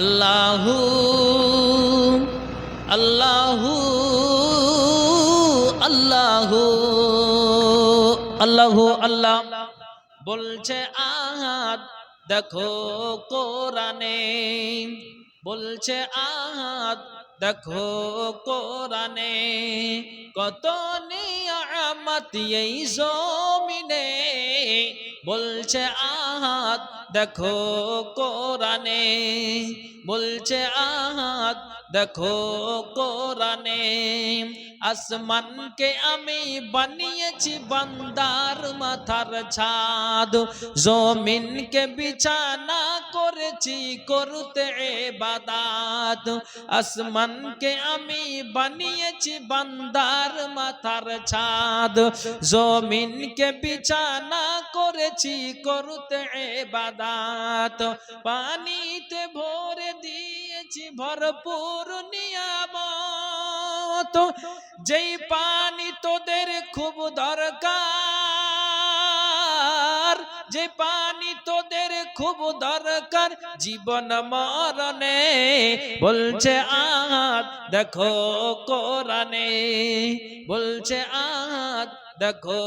আল্লাহু আল্লাহু আল্লাহু আল্লাহু আল্লাহ বলছে আহাদ দেখো কোরআনে, বলছে আহাদ দেখো কোরআনে, কত নিয়ামত এই জমিনে, বলছে আহাদ দেখো কোরআনে, বলছে আহাদ দেখো কোরআনে। আসমানকে আমি বানিয়েছি বান্দার মাথার ছাদ, জমিনকে বিছানা করেছি করতে ইবাদত। আসমানকে আমি বানিয়েছি বান্দার মাথার ছাদ, জমিনকে বিছানা করেছি করতে ইবাদত। পানিতে ভরে দিয়েছি ভরপুর নিয়ামত, যেই পানি তোদের খুব দরকার, যে পানি তোদের খুব দরকার জীবন মরণে, বলছে আহাদ দেখো কোরআনে, বলছে আহাদ দেখো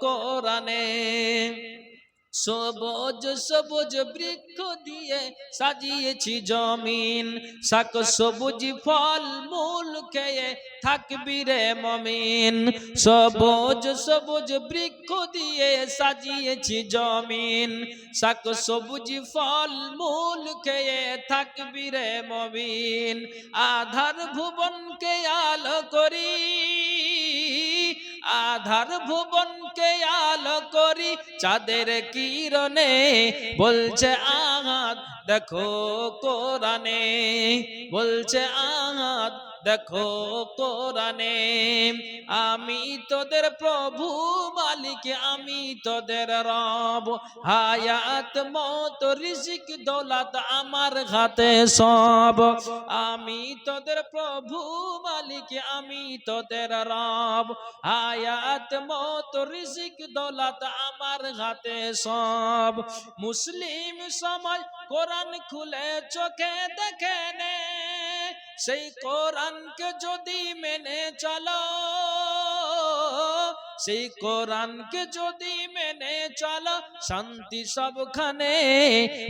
কোরআনে। সবুজ সবুজ বৃক্ষ দিয়ে সাজিয়েছি জমিন, শাক সবুজ ফল মূল খেয়ে থাকবি রে মমিন। সবুজ সবুজ বৃক্ষ দিয়ে সাজিয়েছি জমিন, শাক সবুজ ফল মূল খেয়ে থাকবি রে মমিন। আধার ভুবনকে আলো করি, আধার ভুবনকে আলো করি চাঁদের কিরণে, বলছে আহাদ দেখো কোরআনে, বলছে আহাদ দেখো কোরআনে। আমি তোদের প্রভু মালিক, আমি তোদের রব, হায়াত মত রিজিক দৌলত আমার হাতে সব। আমি তোদের প্রভু মালিক, আমি তোদের রব, হায়াত মত রিজিক দৌলত আমার হাতে সব। মুসলিম সমাজ কোরআন খুলে চোখে দেখে নে, সেই কোরআনকে যদি মেনে চলো, সেই কোরআনকে যদি মেনে চলো শান্তি সবখানে,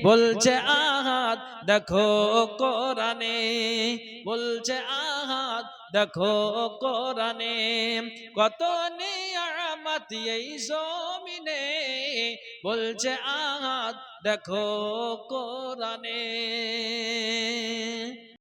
বলছে আহাদ দেখো কোরআনে, বলছে আহাদ দেখো কোরআনে। কত নিয়ামত এই জমিনে, বলছে আহাদ দেখো কোরআনে।